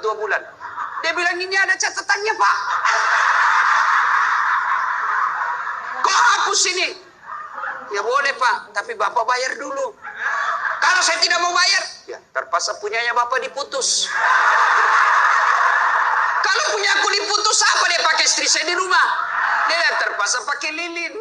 2 bulan. Dia bilang, ini ada catatannya, Pak. Kok hapus ini? Ya boleh, Pak, tapi Bapak bayar dulu. Kalau saya tidak mau bayar, ya terpaksa punyanya Bapak diputus. Kalau punya aku diputus, apa dia pakai istri saya di rumah? Dia terpaksa pakai lilin.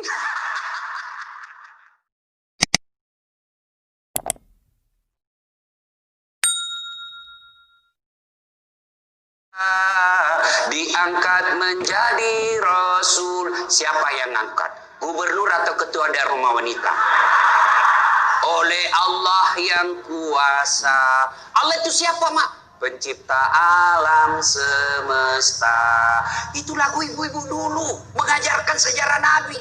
Diangkat menjadi Rasul. Siapa yang angkat? Gubernur atau ketua dari rumah wanita? Oleh Allah yang kuasa. Allah itu siapa, Mak? Pencipta alam semesta. Itu lagu ibu-ibu dulu, mengajarkan sejarah Nabi.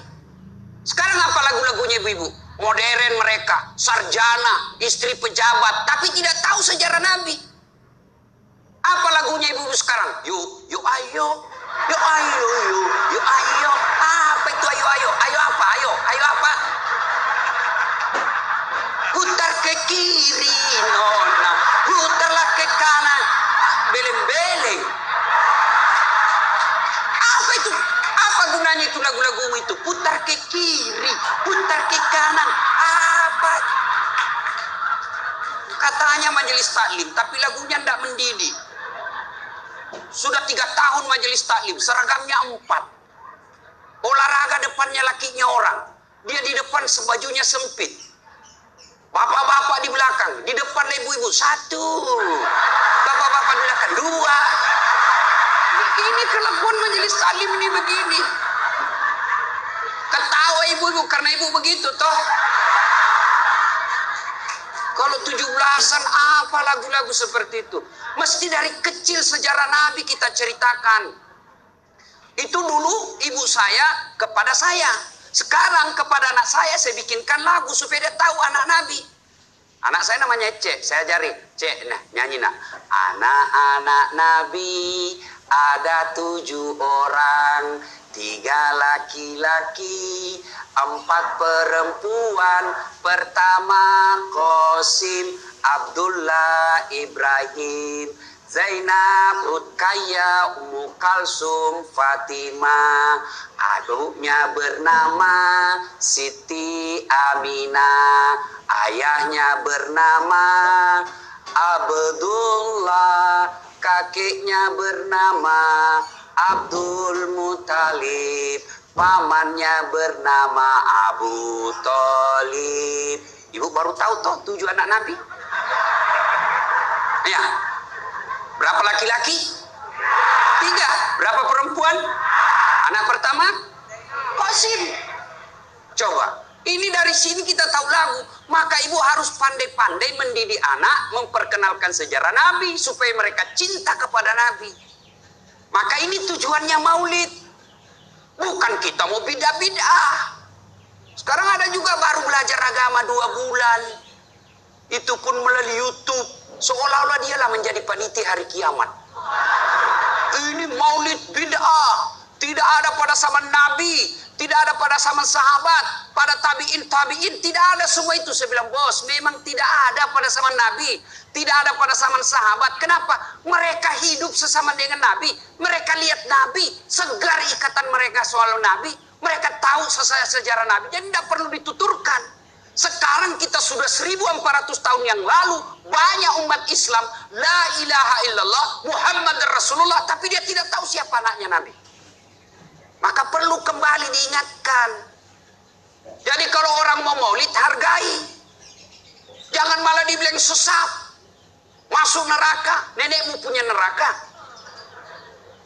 Sekarang apa lagu-lagunya ibu-ibu? Modern mereka, sarjana, istri pejabat, tapi tidak tahu sejarah Nabi. Apa lagunya ibu-ibu sekarang? Yuk, yuk ayo. Yuk ayo, yuk, yuk ayo. Apa itu ayo, ayo? Ayo apa? Ayo, ayo apa? Putar ke kiri, nona. Putarlah ke kanan. Beleng-beleng. Apa itu? Apa gunanya itu lagu-lagu itu? Putar ke kiri, putar ke kanan. Apa? Katanya majelis taklim, tapi lagunya tidak mendidik. Sudah 3 tahun majelis taklim, seragamnya 4. Olahraga depannya lakinya orang. Dia di depan sebajunya sempit. Bapak-bapak di belakang, di depan ibu-ibu 1. Bapak-bapak di belakang 2. Ini kelakuan majelis taklim ini begini. Ketawa ibu-ibu karena ibu begitu toh. Kalau 17-an apa lagu-lagu seperti itu? Mesti dari kecil sejarah Nabi kita ceritakan. Itu dulu ibu saya kepada saya. Sekarang kepada anak saya bikinkan lagu supaya dia tahu anak Nabi. Anak saya namanya Cek, saya ajari. Cek, nah nyanyi nak. Anak-anak Nabi ada 7 orang. 3 laki-laki, 4 perempuan. Pertama Qasim, Abdullah, Ibrahim, Zainab, Ruqayyah, Ummu Kalsum, Fatimah. Aduknya bernama Siti Aminah. Ayahnya bernama Abdullah. Kakeknya bernama Abdul Muthalib. Pamannya bernama Abu Thalib. Ibu baru tahu toh 7 anak Nabi? Ya. Berapa laki-laki? 3. Berapa perempuan? Anak pertama? Qasim. Coba. Ini dari sini kita tahu lagu. Maka ibu harus pandai-pandai mendidik anak, memperkenalkan sejarah Nabi supaya mereka cinta kepada Nabi. Maka ini tujuannya maulid. Bukan kita mau bidah-bidah. Sekarang ada juga baru belajar agama 2 bulan. Itu pun melalui YouTube. Seolah-olah dialah menjadi panitia hari kiamat. Ini maulid bid'ah. Tidak ada pada zaman Nabi. Tidak ada pada zaman sahabat. Pada tabi'in, tidak ada semua itu. Saya bilang, bos, memang tidak ada pada zaman Nabi. Tidak ada pada zaman sahabat. Kenapa? Mereka hidup sesama dengan Nabi. Mereka lihat Nabi. Segar ikatan mereka soal Nabi. Mereka tahu sejarah Nabi. Jadi tidak perlu dituturkan. Sekarang kita sudah 1400 tahun yang lalu. Banyak umat Islam. La ilaha illallah Muhammad Rasulullah. Tapi dia tidak tahu siapa anaknya Nabi. Maka perlu kembali diingatkan. Jadi kalau orang mau maulid, hargai. Jangan malah dibilang sesat. Masuk neraka. Nenekmu punya neraka.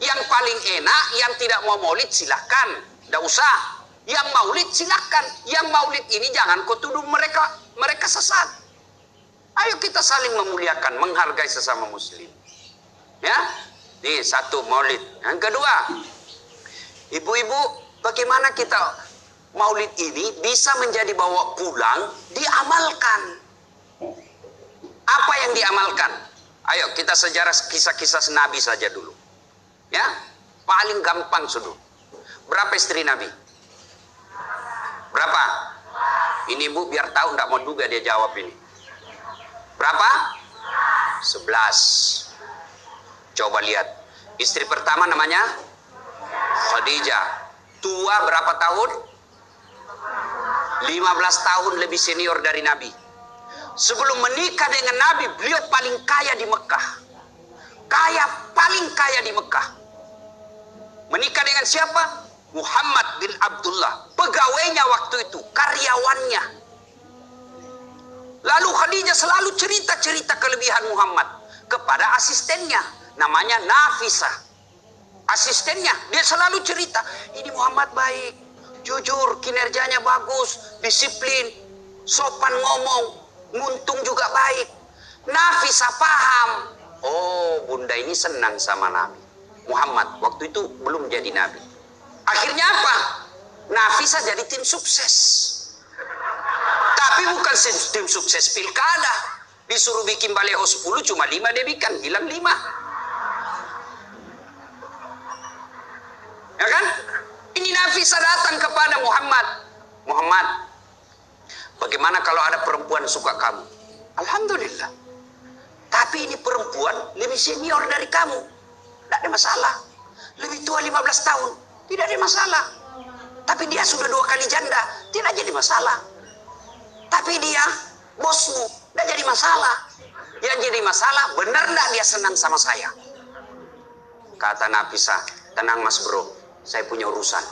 Yang paling enak, yang tidak mau maulid silahkan. Tidak usah. Yang maulid silahkan. Yang maulid ini jangan kau tuduh mereka sesat. Ayo kita saling memuliakan, menghargai sesama muslim. Ya, ini 1 maulid. Yang kedua, ibu-ibu, bagaimana kita maulid ini bisa menjadi bawa pulang, diamalkan. Apa yang diamalkan? Ayo kita sejarah kisah-kisah Nabi saja dulu. Ya, paling gampang sudah. Berapa istri Nabi? Berapa? Ini ibu biar tahu, tidak mau juga dia jawab ini. Berapa? 11. Coba lihat. Istri pertama namanya Khadijah. Tua berapa tahun? 15 tahun lebih senior dari Nabi. Sebelum menikah dengan Nabi, beliau paling kaya di Mekah. Paling kaya di Mekah. Menikah dengan siapa? Muhammad bin Abdullah. Pegawainya waktu itu, karyawannya. Lalu Khadijah selalu cerita-cerita kelebihan Muhammad kepada asistennya, namanya Nafisah. Asistennya, dia selalu cerita, ini Muhammad baik, jujur, kinerjanya bagus, disiplin, sopan ngomong, nguntung juga baik. Nafisah paham. Oh, bunda ini senang sama Nabi Muhammad. Waktu itu belum jadi Nabi. Akhirnya apa? Nafisah jadi tim sukses. Tapi bukan tim sukses pilkada. Disuruh bikin baleho 10, cuma 5 dia bikin, hilang 5. Ya kan? Ini Nafisah datang kepada Muhammad. Muhammad, bagaimana kalau ada perempuan suka kamu? Alhamdulillah. Tapi ini perempuan lebih senior dari kamu. Tidak ada masalah. Lebih tua 15 tahun. Tidak ada masalah. Tapi dia sudah 2 kali janda. Tidak jadi masalah. Tapi dia bosmu. Tidak jadi masalah. Yang jadi masalah, benar tidak dia senang sama saya? Kata Nafisah, tenang mas bro, saya punya urusan.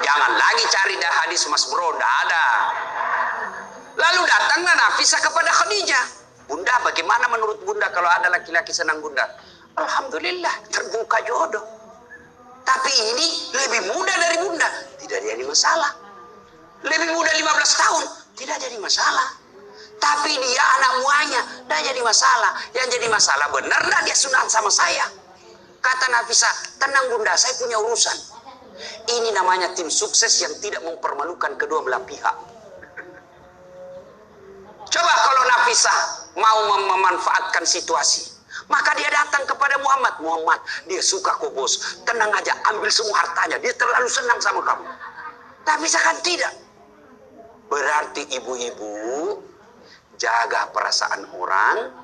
Jangan lagi cari dah hadis mas bro, tidak ada. Lalu datanglah Nafisah kepada Khadijah. Bunda, bagaimana menurut bunda kalau ada laki-laki senang bunda? Alhamdulillah, terbuka jodoh. Tapi ini lebih muda dari bunda, tidak jadi masalah. Lebih muda 15 tahun, tidak jadi masalah. Tapi dia anak muanya, tidak jadi masalah. Yang jadi masalah, benar tidak dia sunat sama saya? Kata Nafisah, tenang bunda, saya punya urusan. Ini namanya tim sukses yang tidak mempermalukan kedua belah pihak. Coba kalau Nafisah mau memanfaatkan situasi, maka dia datang kepada Muhammad. Muhammad, dia suka kok bos, tenang aja, ambil semua hartanya, dia terlalu senang sama kamu. Nafisah kan tidak. Berarti ibu-ibu jaga perasaan orang,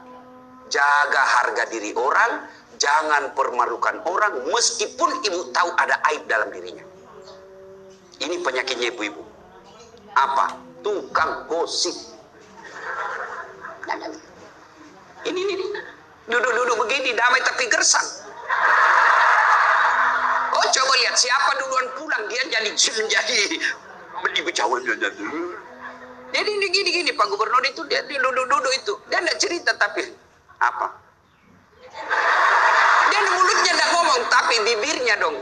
jaga harga diri orang, jangan permalukan orang meskipun ibu tahu ada aib dalam dirinya. Ini penyakitnya ibu-ibu. Apa? Tukang gosip. Ini duduk-duduk begini damai tapi gersang. Oh coba lihat siapa duluan pulang, dia jadi beli bercawan. Jadi gini Pak Gubernur itu dia duduk-duduk itu, dia tidak cerita tapi apa? Dia mulutnya tidak ngomong tapi bibirnya dong.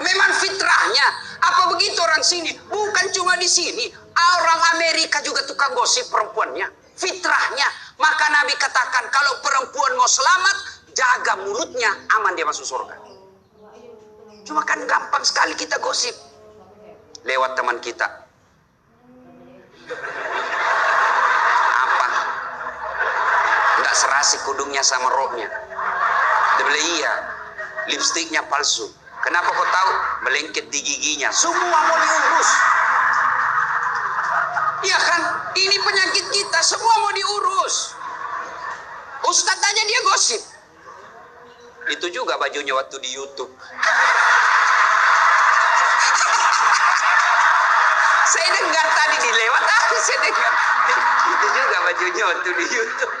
Memang fitrahnya. Apa begitu orang sini? Bukan cuma di sini. Orang Amerika juga tukang gosip perempuannya. Fitrahnya. Maka Nabi katakan kalau perempuan mau selamat, jaga mulutnya, aman dia masuk surga. Cuma kan gampang sekali kita gosip. Lewat teman kita. Apa? Nggak serasi kudungnya sama roknya. Dia bilang iya. Lipstiknya palsu. Kenapa kau tahu? Melengket di giginya. Semua mau diurus. Iya kan? Ini penyakit kita. Semua mau diurus. Ustadz aja dia gosip. Itu juga bajunya waktu di YouTube. Saya dengar tadi dilewat. Saya dengar. Itu juga bajunya waktu di YouTube.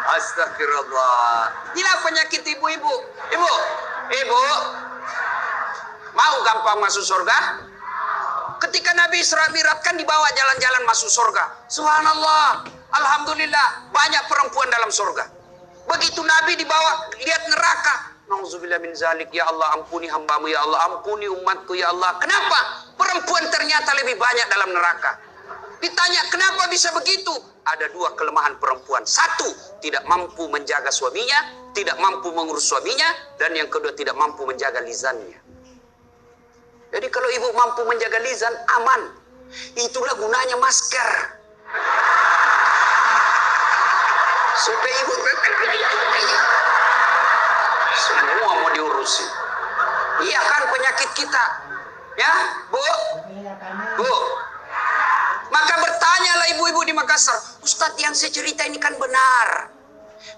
Astagfirullah. Inilah penyakit ibu-ibu. Ibu. Mau gampang masuk surga? Ketika Nabi Isra Mi'raj kan dibawa jalan-jalan masuk surga. Subhanallah, alhamdulillah, banyak perempuan dalam surga. Begitu Nabi dibawa lihat neraka, nauzubillah min zalik, ya Allah ampuni hambamu, ya Allah ampuni umatku, ya Allah. Kenapa? Perempuan ternyata lebih banyak dalam neraka. Ditanya kenapa bisa begitu? Ada 2 kelemahan perempuan. 1, tidak mampu menjaga suaminya, tidak mampu mengurus suaminya, dan yang kedua tidak mampu menjaga lisannya. Jadi kalau ibu mampu menjaga lisan, aman. Itulah gunanya masker. Supaya ibu semua mau diurusin. Iya kan penyakit kita. Ya, Bu? Maka bertanyalah ibu-ibu di Makassar, Ustadz yang saya cerita ini kan benar.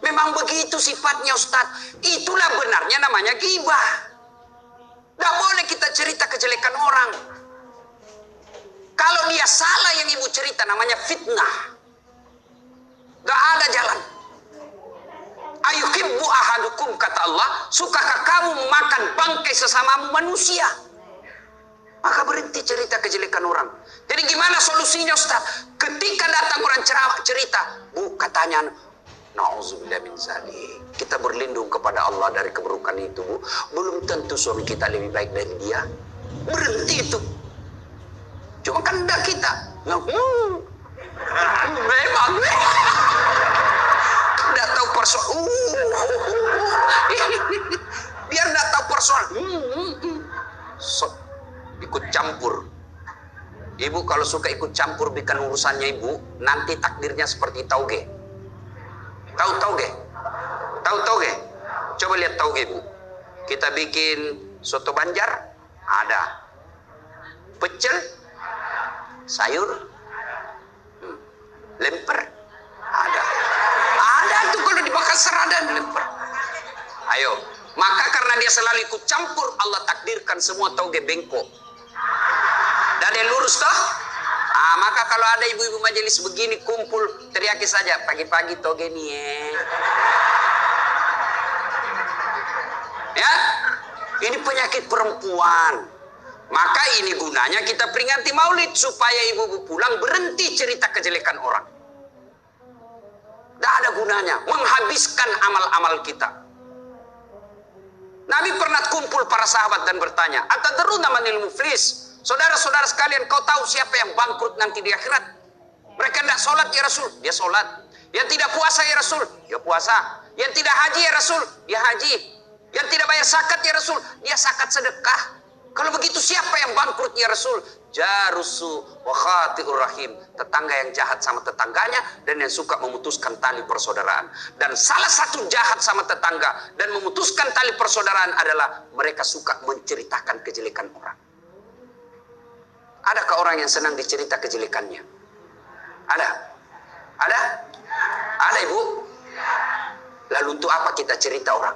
Memang begitu sifatnya Ustadz. Itulah benarnya namanya ghibah. Tidak boleh kita cerita kejelekan orang. Kalau dia salah yang ibu cerita namanya fitnah. Gak ada jalan. Ayuhibbu ahadukum, kata Allah, sukakah kamu makan bangkai sesamamu manusia? Maka berhenti cerita kejelekan orang. Jadi gimana solusinya Ustaz? Ketika datang orang cerita, Bu, katanya, na'udzubillah min zalik, kita berlindung kepada Allah dari keburukan itu, Bu. Belum tentu suami kita lebih baik dari dia. Berhenti itu. Cuma kan enggak kita. Memang. Enggak tahu persoalan. Biar enggak tahu persoalan. Ikut campur. Ibu kalau suka ikut campur bikin urusannya ibu, nanti takdirnya seperti tauge. Tahu tauge? Tahu tauge? Coba lihat tauge, Bu. Kita bikin soto Banjar, ada. Pecel, sayur, lemper, ada. Ada tuh kalau di Makassar ada lemper. Ayo, maka karena dia selalu ikut campur, Allah takdirkan semua tauge bengkok. Dan ada yang lurus toh? Maka kalau ada ibu-ibu majelis begini kumpul, teriaki saja, pagi-pagi toge nih ya. Ini penyakit perempuan. Maka ini gunanya kita peringati maulid, supaya ibu-ibu pulang berhenti cerita kejelekan orang. Tidak ada gunanya, menghabiskan amal-amal kita. Nabi pernah kumpul para sahabat dan bertanya, atadruna manil muflis? Saudara-saudara sekalian, kau tahu siapa yang bangkrut nanti di akhirat? Mereka tidak sholat ya Rasul, dia sholat. Yang tidak puasa ya Rasul, dia puasa. Yang tidak haji ya Rasul, dia haji. Yang tidak bayar zakat ya Rasul, dia zakat sedekah. Kalau begitu siapa yang bangkrut ya Rasul? Jarusu wa khati'ur rahim, tetangga yang jahat sama tetangganya dan yang suka memutuskan tali persaudaraan. Dan salah satu jahat sama tetangga dan memutuskan tali persaudaraan adalah mereka suka menceritakan kejelekan orang. Adakah orang yang senang dicerita kejelekannya? Ada? Ada? Ada, Ibu? Lalu untuk apa kita cerita orang?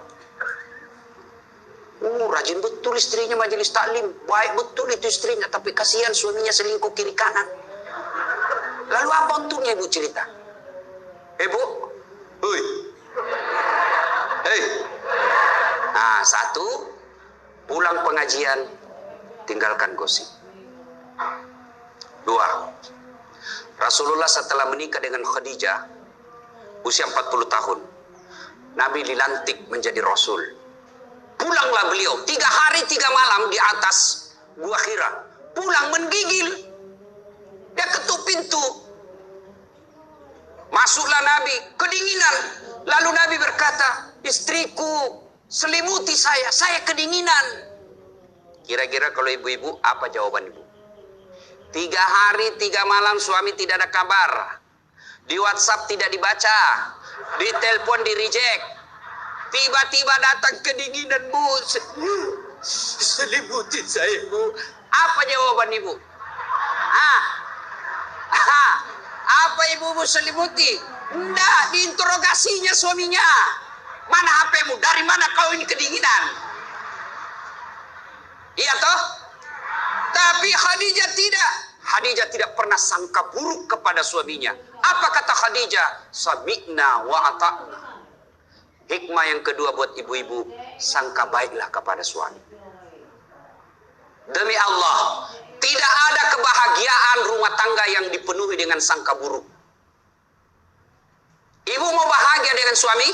Rajin betul istrinya majelis taklim, baik betul itu istrinya, tapi kasihan suaminya selingkuh kiri kanan. Lalu apa untungnya Ibu cerita? Ibu? Hei. Hei. Satu, pulang pengajian, tinggalkan gosip. Dua, Rasulullah setelah menikah dengan Khadijah usia 40 tahun, Nabi dilantik menjadi Rasul. Pulanglah beliau 3 hari 3 malam di atas Gua Hira. Pulang menggigil. Dia ketuk pintu. Masuklah Nabi, kedinginan. Lalu Nabi berkata, istriku selimuti saya kedinginan. Kira-kira kalau ibu-ibu apa jawaban ibu? 3 hari 3 malam suami tidak ada kabar. Di WhatsApp tidak dibaca. Di telepon di reject. Tiba-tiba datang kedinginan, Bu. Selimuti saya, Bu. Apa jawaban ibu? Apa ibu selimuti? Enggak, diinterogasinya suaminya. Mana HP-mu? Dari mana kau ini kedinginan? Iya toh? Tapi Khadijah tidak. Khadijah tidak pernah sangka buruk kepada suaminya. Apa kata Khadijah? Sami'na wa ata'na. Hikmah yang kedua buat ibu-ibu, sangka baiklah kepada suami. Demi Allah, tidak ada kebahagiaan rumah tangga yang dipenuhi dengan sangka buruk. Ibu mau bahagia dengan suami?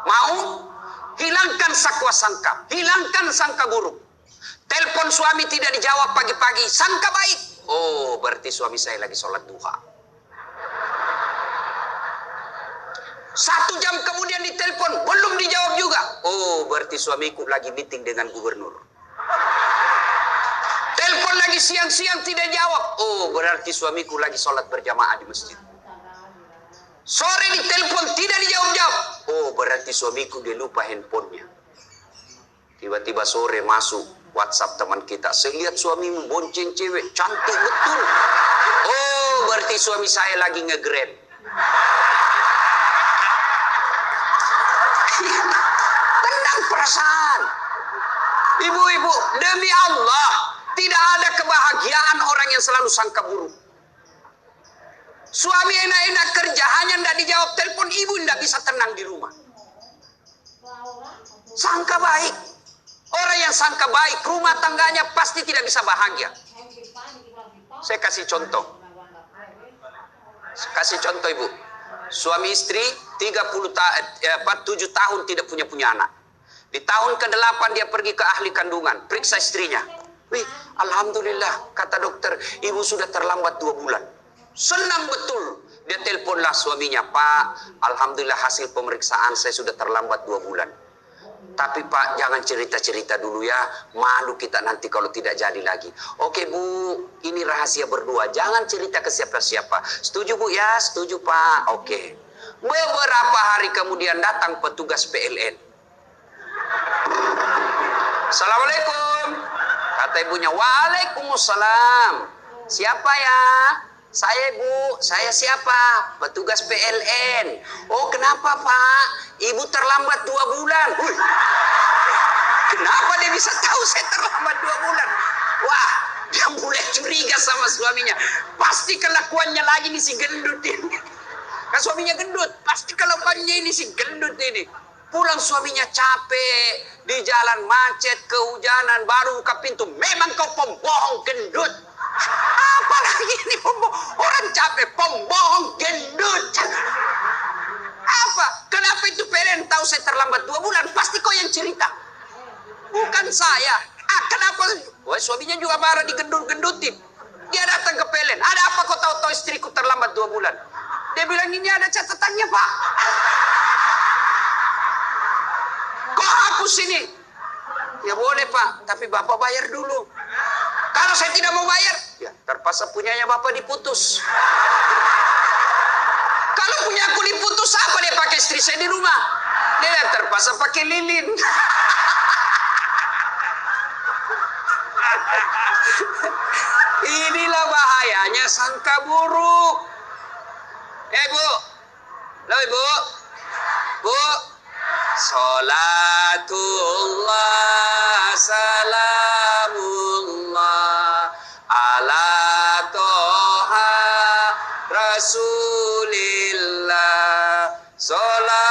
Mau? Hilangkan sakwa sangka, hilangkan sangka buruk. Telepon suami tidak dijawab pagi-pagi, sangka baik. Oh, berarti suami saya lagi sholat duha. 1 jam kemudian ditelepon, belum dijawab juga. Oh, berarti suamiku lagi meeting dengan gubernur. Telepon lagi siang-siang tidak jawab. Oh, berarti suamiku lagi sholat berjamaah di masjid. Sore ditelepon tidak dijawab-jawab. Oh, berarti suamiku dia lupa handphonenya. Tiba-tiba sore masuk, WhatsApp teman kita, saya lihat suami membonceng cewek, cantik betul. Oh, berarti suami saya lagi nge-grab. Tenang perasaan. Ibu-ibu, demi Allah, tidak ada kebahagiaan orang yang selalu sangka buruk. Suami enak-enak kerja, hanya tidak dijawab telepon, ibu tidak bisa tenang di rumah. Sangka baik. Orang yang sangka baik, rumah tangganya pasti tidak bisa bahagia. Saya kasih contoh. Ibu. Suami istri 7 tahun tidak punya anak. Di tahun ke-8 dia pergi ke ahli kandungan, periksa istrinya. Wih, alhamdulillah, kata dokter, ibu sudah terlambat 2 bulan. Senang betul. Dia teleponlah suaminya, Pak, alhamdulillah hasil pemeriksaan saya sudah terlambat 2 bulan. Tapi Pak, jangan cerita-cerita dulu ya. Malu kita nanti kalau tidak jadi lagi. Oke Bu, ini rahasia berdua. Jangan cerita ke siapa-siapa. Setuju Bu ya? Setuju Pak. Oke. Beberapa hari kemudian datang petugas PLN. Assalamualaikum. Kata ibunya, waalaikumsalam. Siapa ya? Saya Bu, saya siapa? Petugas PLN. Oh kenapa Pak? Ibu terlambat 2 bulan. Wih. Kenapa dia bisa tahu saya terlambat 2 bulan? Wah, dia mulai curiga sama suaminya. Pasti kelakuannya lagi nih si gendut ini. Kan suaminya gendut, pasti kelakuannya ini si gendut ini. Pulang suaminya capek, di jalan macet, kehujanan, baru buka pintu. Memang kau pembohong gendut. Apalagi ini pembohong. Orang capek, pembohong gendut. Apa? Kenapa itu PLN tahu saya terlambat 2 bulan? Pasti kau yang cerita. Bukan saya. Kenapa? Wah, suaminya juga marah digendut-gendutin. Dia datang ke PLN. Ada apa kau tahu istriku terlambat 2 bulan? Dia bilang ini ada catatannya Pak. Kau hapus ini. Ya boleh Pak, tapi Bapak bayar dulu. Kalau saya tidak mau bayar, ya terpaksa punyanya Bapak diputus. Kalau punya aku diputus, apa dia pakai istri saya di rumah? Dia terpaksa pakai lilin. Inilah bahayanya sangka buruk. Bu. Loh Ibu. Bu. Salatullah salamullah ala toha rasulillah. Salat